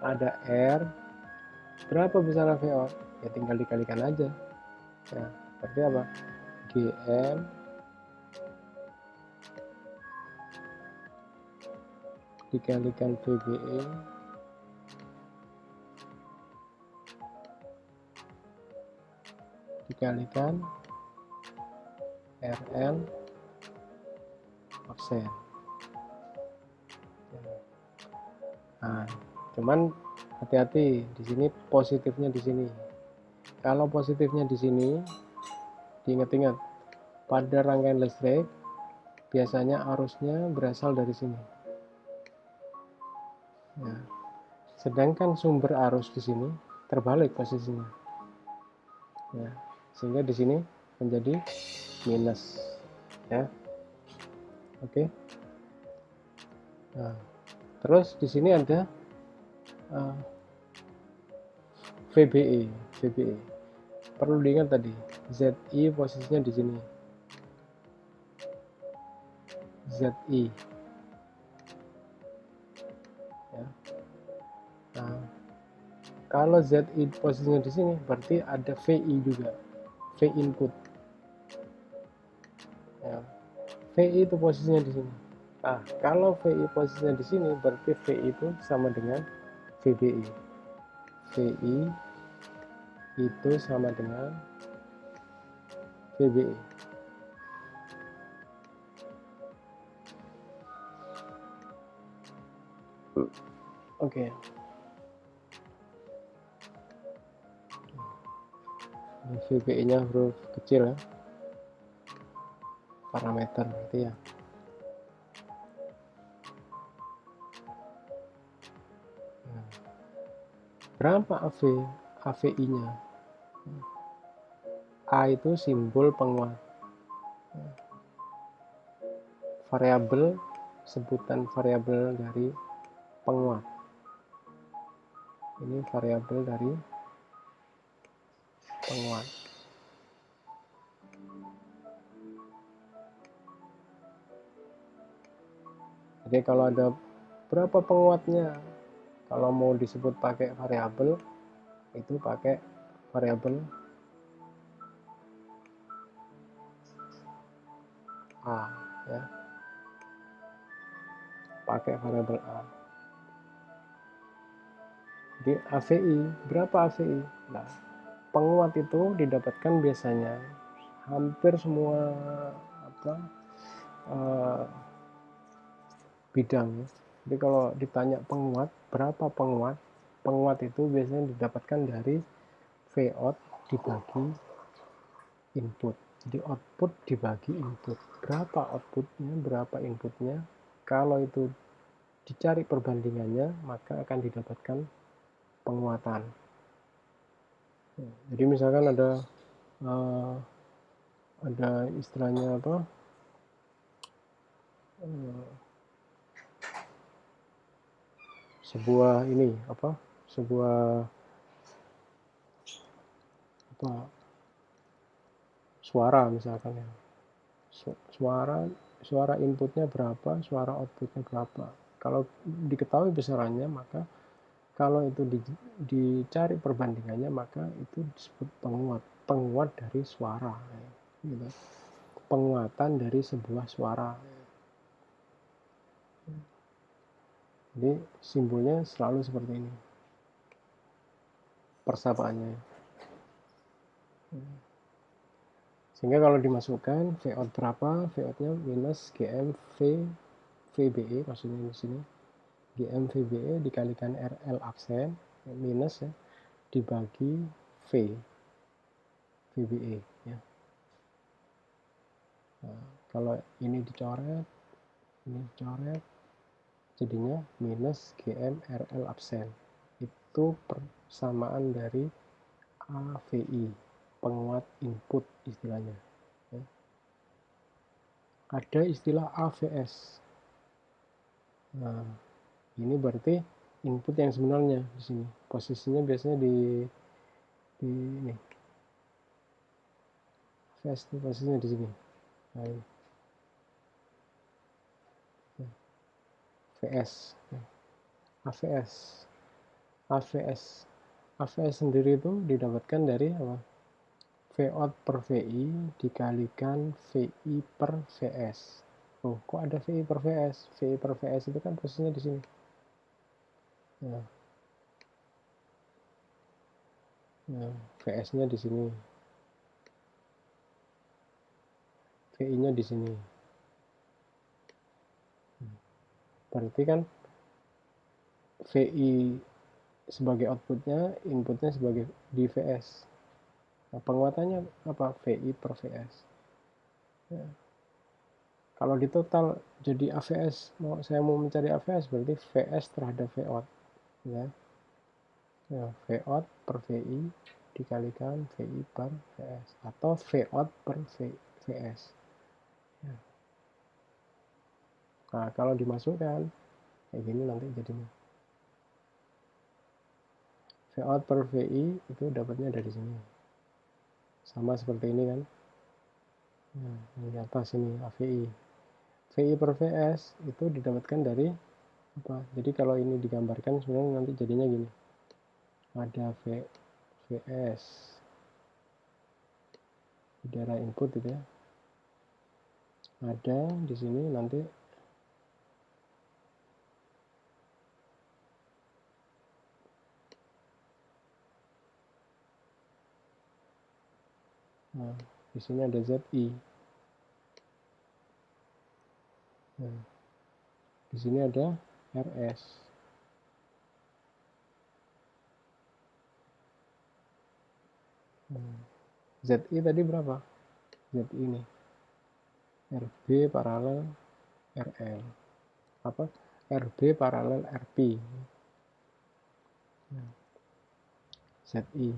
ada R, berapa besar Vout? Ya tinggal dikalikan aja. Ya, berarti apa? GM dikalikan VBE dikalikan RL offset. Nah, cuman hati-hati di sini, positifnya di sini. Kalau positifnya di sini, diingat-ingat pada rangkaian listrik biasanya arusnya berasal dari sini. Ya. Sedangkan sumber arus di sini terbalik posisinya. Ya. Sehingga di sini menjadi minus. Ya. Oke. Nah, terus di sini ada VBE. VBE. Perlu diingat tadi, ZI posisinya di sini. ZI. Ya. Nah, kalau ZI posisinya di sini, berarti ada VI juga, V input. Ya. VI itu posisinya di sini. Nah, kalau VI posisinya di sini, berarti VI itu sama dengan VBI. VI itu sama dengan VBI. Oke. VBI-nya huruf kecil ya. Parameter itu ya. Berapa AVI-nya? A itu simbol penguat. Variabel, sebutan variabel dari penguat. Ini variabel dari penguat. Jadi kalau ada berapa penguatnya, kalau mau disebut pakai variabel, itu pakai variabel A ya. Pakai variabel A. Jadi AVI, berapa AVI? Nah, penguat itu didapatkan biasanya hampir semua bidang. Jadi kalau ditanya penguat, berapa penguat? Penguat itu biasanya didapatkan dari Vout dibagi input. Jadi output dibagi input. Berapa outputnya, berapa inputnya? Kalau itu dicari perbandingannya, maka akan didapatkan penguatan. Jadi misalkan ada istilahnya apa? sebuah ini sebuah suara misalkan ya. Suara inputnya berapa, suara outputnya berapa. Kalau diketahui besarannya, maka kalau itu dicari perbandingannya, maka itu disebut penguat dari suara, gitu. Penguatan dari sebuah suara. Jadi simbolnya selalu seperti ini persamaannya. Sehingga kalau dimasukkan Vout berapa, Vout-nya minus GM VBE, maksudnya di sini GM VBE dikalikan RL absen minus ya dibagi VBE ya. Nah, kalau ini dicoret jadinya minus GM RL absen. Itu persamaan dari AVI, penguat input istilahnya ya. Ada istilah AVS. Nah, ini berarti input yang sebenarnya di sini. Posisinya biasanya di ini. AVS itu posisinya di sini. Nah, ini. VS. AVS. AVS sendiri itu didapatkan dari apa? Vout per VI dikalikan VI per VS. Oh, kok ada VI per VS? VI per VS itu kan posisinya di sini. Nah, VS-nya di sini. VI-nya di sini. Berarti kan VI sebagai outputnya, inputnya sebagai di VS. Nah, penguatannya apa? VI per VS. Ya. Kalau di total jadi AVS, saya mau mencari AVS berarti VS terhadap Vout. Ya. Ya, Vout per VI dikalikan VI per VS atau Vout per VS. Ya. Nah, kalau dimasukkan kayak gini nanti jadinya. Vout per VI itu dapatnya dari sini. Sama seperti ini kan. Nah, di atas ini AVI. VI per VS itu didapatkan dari apa? Jadi kalau ini digambarkan sebenarnya nanti jadinya gini. Ada VS di daerah input gitu ya. Ada di sini nanti nah, di sini ada ZI. Nah, di sini ada RS. ZI tadi berapa? ZI ini RB paralel RL. Apa? RB paralel RP. ZI.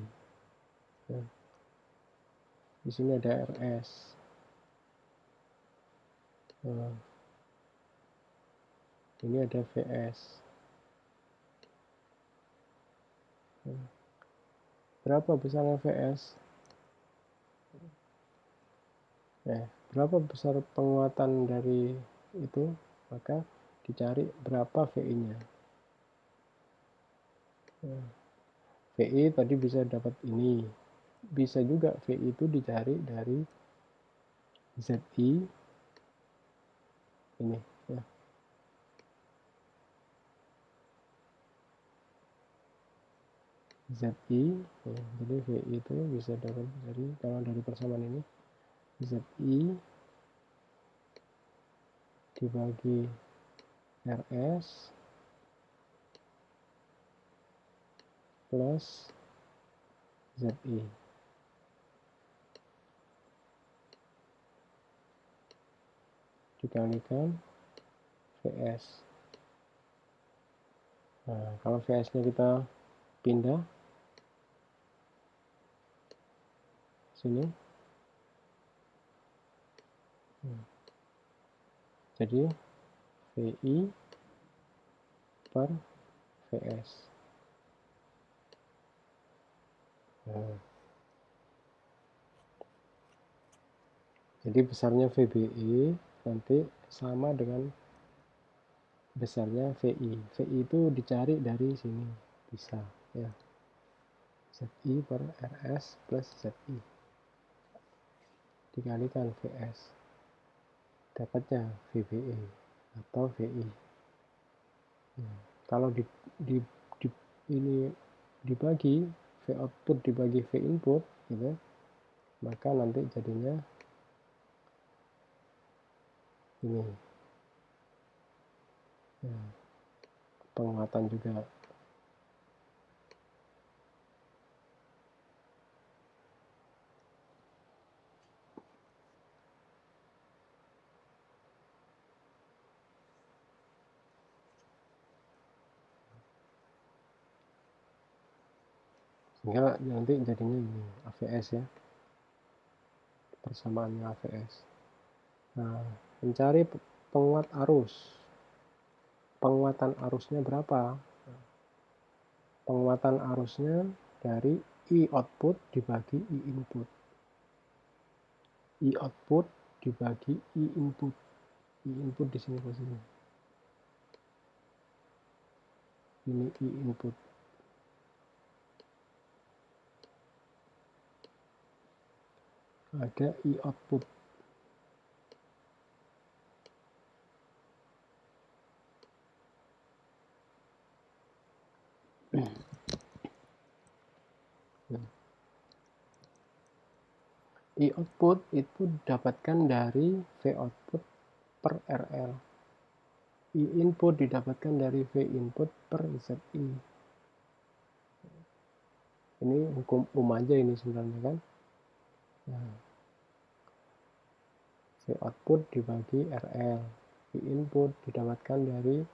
Nah, di sini ada RS. Nah, ini ada VS. Nah, berapa besarnya VS? Berapa besar penguatan dari itu, maka dicari berapa VI-nya. VI tadi bisa dapat ini. Bisa juga VI itu dicari dari ZI ini ya. ZI ya, jadi VI itu bisa dapat dari, kalau dari persamaan ini ZI dibagi RS plus ZI dikalikan VS. Nah, kalau VS-nya kita pindah sini, jadi VI per VS. Nah, jadi besarnya VBE nanti sama dengan besarnya VI. VI itu dicari dari sini, bisa ya. ZI per RS plus ZI dikalikan VS, dapatnya VBE atau VI. Nah, kalau di, ini dibagi V output dibagi V input gitu, maka nanti jadinya ini ya, penguatan juga. Sehingga nanti jadinya ini AVS ya, persamaannya AVS. Nah, mencari penguat arus, penguatan arusnya berapa? Penguatan arusnya dari I output dibagi I input, I output dibagi I input. I input di sini posisinya, ini I input. Ada I output. I output itu didapatkan dari V output per RL. I input didapatkan dari V input per ZI. Ini hukum aja ini sebenarnya kan. Nah, V output dibagi RL. I input didapatkan dari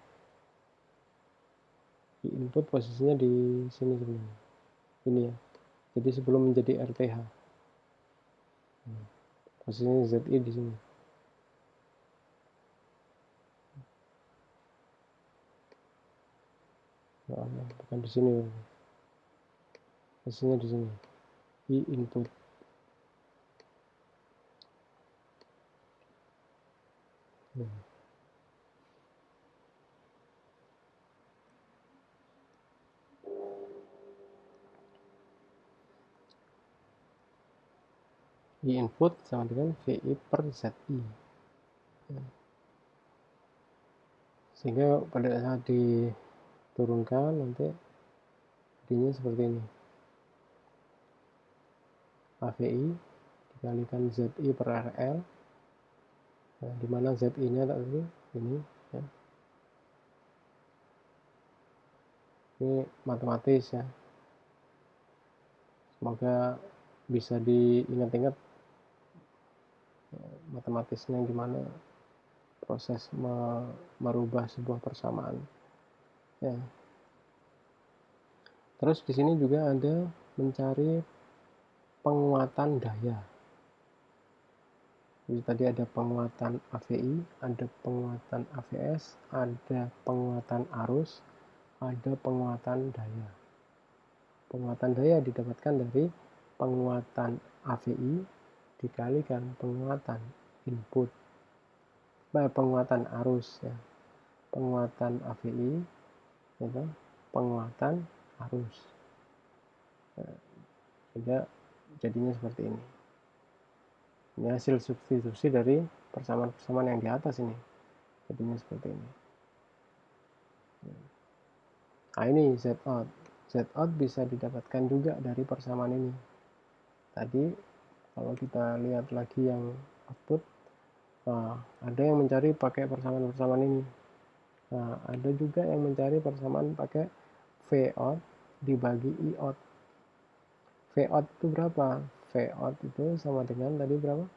I input posisinya di sini sebenarnya. Ini ya. Jadi sebelum menjadi RTH. Posisinya ZI di sini. Nah, bukan di sini. Posisinya di sini. I input. I input sama dengan VI per ZI. Sehingga pada saat diturunkan nanti jadinya seperti ini. AVI dikalikan ZI per RL. Nah, dimana ZI nya tadi ini ya. Ini matematis ya. Semoga bisa diingat-ingat matematisnya gimana proses merubah sebuah persamaan ya. Terus di sini juga ada mencari penguatan daya. Jadi tadi ada penguatan AVI, ada penguatan AVS, ada penguatan arus, ada penguatan daya. Penguatan daya didapatkan dari penguatan AVI dikalikan penguatan input, penguatan arus ya, penguatan AVI itu penguatan arus. Jadinya seperti ini. Ini hasil substitusi dari persamaan-persamaan yang di atas ini. Jadinya seperti ini. Nah ini Z out. Z out bisa didapatkan juga dari persamaan ini. Tadi kalau kita lihat lagi yang output, nah, ada yang mencari pakai persamaan-persamaan ini. Nah, ada juga yang mencari persamaan pakai V out dibagi I out. V out itu berapa? V out itu sama dengan tadi berapa?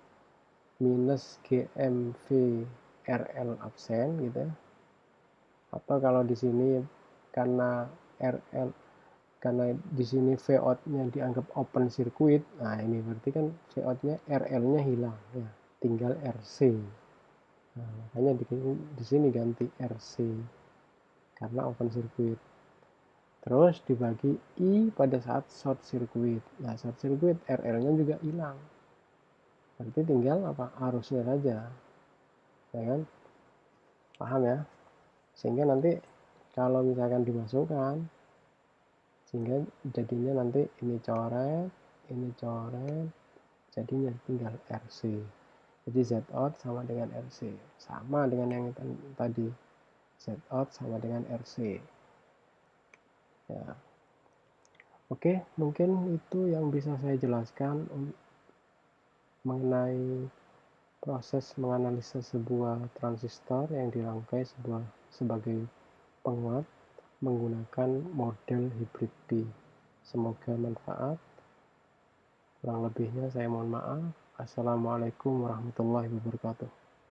Minus GMV RL absen gitu ya. Atau kalau di sini karena RL, karena di sini V out-nya dianggap open circuit, nah ini berarti kan V out-nya RL-nya hilang ya, tinggal RC. Nah, makanya di sini ganti RC karena open circuit. Terus dibagi I pada saat short circuit. Nah, short circuit RL-nya juga hilang. Berarti tinggal apa? Arusnya saja. Ya kan? Paham ya? Sehingga nanti kalau misalkan dimasukkan, sehingga jadinya nanti ini coret, jadinya tinggal RC. Jadi Z out sama dengan RC. Sama dengan yang tadi. Z out sama dengan RC. Ya. Oke, mungkin itu yang bisa saya jelaskan mengenai proses menganalisa sebuah transistor yang dirangkai sebagai penguat menggunakan model hybrid B. Semoga manfaat. Kurang lebihnya saya mohon maaf. Assalamualaikum warahmatullahi wabarakatuh.